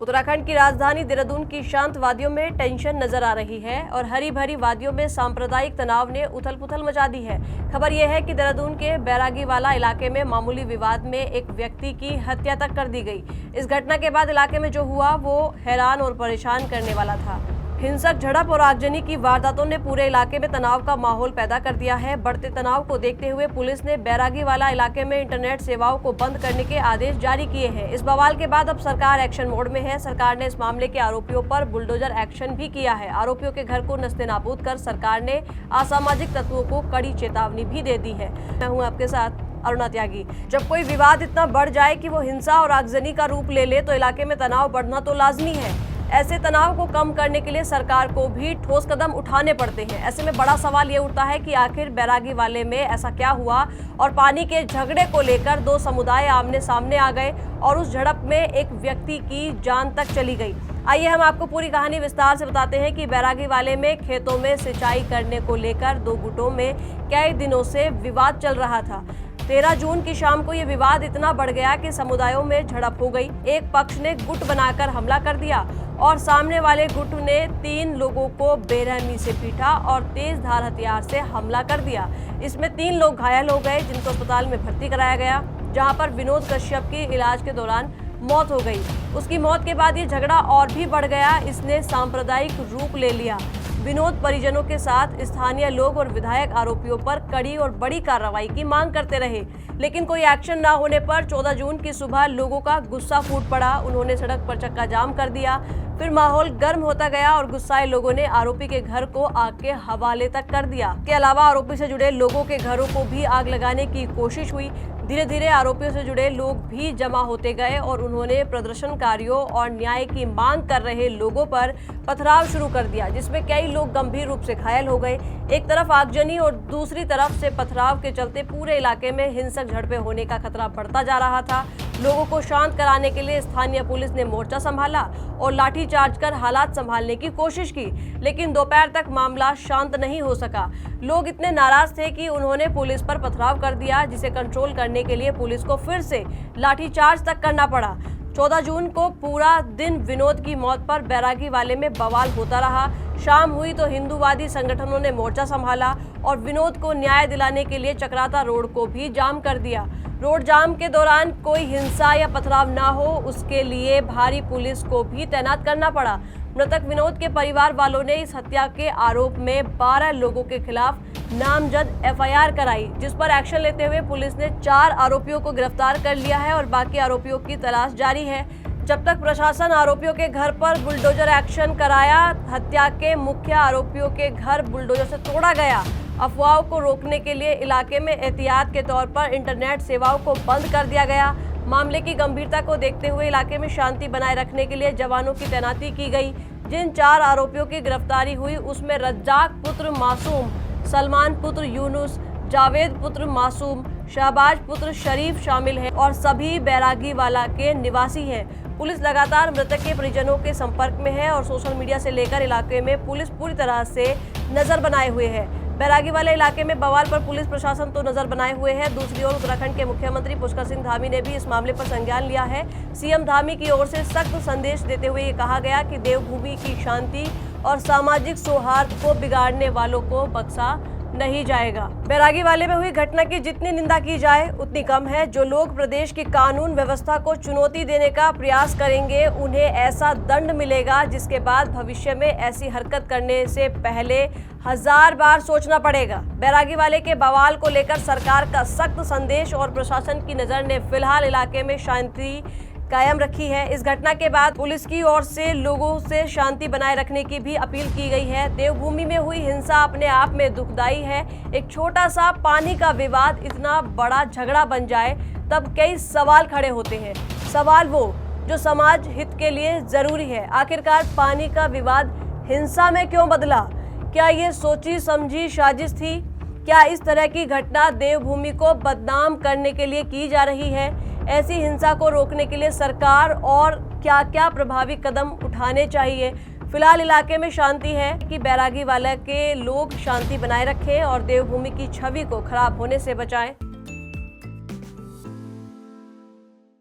उत्तराखंड की राजधानी देहरादून की शांत वादियों में टेंशन नजर आ रही है और हरी भरी वादियों में सांप्रदायिक तनाव ने उथल पुथल मचा दी है। खबर यह है कि देहरादून के बैरागीवाला इलाके में मामूली विवाद में एक व्यक्ति की हत्या तक कर दी गई। इस घटना के बाद इलाके में जो हुआ वो हैरान और परेशान करने वाला था। हिंसक झड़प और आगजनी की वारदातों ने पूरे इलाके में तनाव का माहौल पैदा कर दिया है। बढ़ते तनाव को देखते हुए पुलिस ने बैरागीवाला इलाके में इंटरनेट सेवाओं को बंद करने के आदेश जारी किए हैं। इस बवाल के बाद अब सरकार एक्शन मोड में है। सरकार ने इस मामले के आरोपियों पर बुलडोजर एक्शन भी किया है। आरोपियों के घर को नस्तेनाबूद कर सरकार ने असामाजिक तत्वों को कड़ी चेतावनी भी दे दी है। मैं हूँ आपके साथ अरुणा त्यागी। जब कोई विवाद इतना बढ़ जाए कि वो हिंसा और आगजनी का रूप ले ले तो इलाके में तनाव बढ़ना तो लाजमी है। ऐसे तनाव को कम करने के लिए सरकार को भी ठोस कदम उठाने पड़ते हैं। ऐसे में बड़ा सवाल ये उठता है कि आखिर बैरागीवाले में ऐसा क्या हुआ और पानी के झगड़े को लेकर दो समुदाय आमने सामने आ गए और उस झड़प में एक व्यक्ति की जान तक चली गई। आइए हम आपको पूरी कहानी विस्तार से बताते हैं कि बैरागीवाले में खेतों में सिंचाई करने को लेकर दो गुटों में कई दिनों से विवाद चल रहा था। 13 जून की शाम को ये विवाद इतना बढ़ गया कि समुदायों में झड़प हो गई। एक पक्ष ने गुट बनाकर हमला कर दिया और सामने वाले गुट ने 3 लोगों को बेरहमी से पीटा और तेज धार हथियार से हमला कर दिया। इसमें 3 लोग घायल हो गए जिनको अस्पताल में भर्ती कराया गया, जहां पर विनोद कश्यप की इलाज के दौरान मौत हो गई। उसकी मौत के बाद ये झगड़ा और भी बढ़ गया। इसने सांप्रदायिक रूप ले लिया। विनोद परिजनों के साथ स्थानीय लोग और विधायक आरोपियों पर कड़ी और बड़ी कार्रवाई की मांग करते रहे, लेकिन कोई एक्शन न होने पर 14 जून की सुबह लोगों का गुस्सा फूट पड़ा। उन्होंने सड़क पर चक्का जाम कर दिया। फिर माहौल गर्म होता गया और गुस्साए लोगों ने आरोपी के घर को आग के हवाले तक कर दिया। के अलावा आरोपी से जुड़े लोगों के घरों को भी आग लगाने की कोशिश हुई। धीरे धीरे आरोपियों से जुड़े लोग भी जमा होते गए और उन्होंने प्रदर्शनकारियों और न्याय की मांग कर रहे लोगों पर पथराव शुरू कर दिया, जिसमें कई लोग गंभीर रूप से घायल हो गए। एक तरफ आगजनी और दूसरी तरफ से पथराव के चलते पूरे इलाके में हिंसक झड़पें होने का खतरा बढ़ता जा रहा था। लोगों को शांत कराने के लिए स्थानीय पुलिस ने मोर्चा संभाला और लाठीचार्ज कर हालात संभालने की कोशिश की, लेकिन दोपहर तक मामला शांत नहीं हो सका। लोग इतने नाराज थे कि उन्होंने पुलिस पर पथराव कर दिया, जिसे कंट्रोल करने के लिए पुलिस को फिर से लाठीचार्ज तक करना पड़ा। 14 जून को पूरा दिन विनोद की मौत पर बैरागीवाले में बवाल होता रहा। शाम हुई तो हिंदूवादी संगठनों ने मोर्चा संभाला और विनोद को न्याय दिलाने के लिए चक्राता रोड को भी जाम कर दिया। रोड जाम के दौरान कोई हिंसा या पथराव ना हो, उसके लिए भारी पुलिस को भी तैनात करना पड़ा। मृतक विनोद के परिवार वालों ने इस हत्या के आरोप में 12 लोगों के खिलाफ नामजद FIR कराई, जिस पर एक्शन लेते हुए पुलिस ने 4 आरोपियों को गिरफ्तार कर लिया है और बाकी आरोपियों की तलाश जारी है। जब तक प्रशासन आरोपियों के घर पर बुलडोजर एक्शन कराया, हत्या के मुख्य आरोपियों के घर बुलडोजर से तोड़ा गया। अफवाहों को रोकने के लिए इलाके में एहतियात के तौर पर इंटरनेट सेवाओं को बंद कर दिया गया। मामले की गंभीरता को देखते हुए इलाके में शांति बनाए रखने के लिए जवानों की तैनाती की गई। जिन 4 आरोपियों की गिरफ्तारी हुई उसमें रज्जाक पुत्र मासूम, सलमान पुत्र यूनुस, जावेद पुत्र मासूम, शहबाज पुत्र शरीफ शामिल हैं और सभी बैरागीवाला के निवासी हैं। पुलिस लगातार मृतक के परिजनों के संपर्क में है और सोशल मीडिया से लेकर इलाके में पुलिस पूरी तरह से नजर बनाए हुए है। बैरागीवाला इलाके में बवाल पर पुलिस प्रशासन तो नजर बनाए हुए है। दूसरी ओर उत्तराखंड के मुख्यमंत्री पुष्कर सिंह धामी ने भी इस मामले पर संज्ञान लिया है। सीएम धामी की ओर से सख्त संदेश देते हुए ये कहा गया कि देवभूमि की शांति और सामाजिक सौहार्द को बिगाड़ने वालों को बख्शा नहीं जाएगा। बैरागीवाले में हुई घटना की जितनी निंदा की जाए उतनी कम है। जो लोग प्रदेश की कानून व्यवस्था को चुनौती देने का प्रयास करेंगे उन्हें ऐसा दंड मिलेगा जिसके बाद भविष्य में ऐसी हरकत करने से पहले 1000 बार सोचना पड़ेगा। बैरागीवाले के बवाल को लेकर सरकार का सख्त संदेश और प्रशासन की नजर ने फिलहाल इलाके में शांति कायम रखी है। इस घटना के बाद पुलिस की ओर से लोगों से शांति बनाए रखने की भी अपील की गई है। देवभूमि में हुई हिंसा अपने आप में दुखदाई है। एक छोटा सा पानी का विवाद इतना बड़ा झगड़ा बन जाए तब कई सवाल खड़े होते हैं। सवाल वो जो समाज हित के लिए जरूरी है। आखिरकार पानी का विवाद हिंसा में क्यों बदला? क्या ये सोची समझी साजिश थी? क्या इस तरह की घटना देवभूमि को बदनाम करने के लिए की जा रही है? ऐसी हिंसा को रोकने के लिए सरकार और क्या क्या प्रभावी कदम उठाने चाहिए? फिलहाल इलाके में शांति है कि बैरागीवाला के लोग शांति बनाए रखें और देवभूमि की छवि को खराब होने से बचाएं।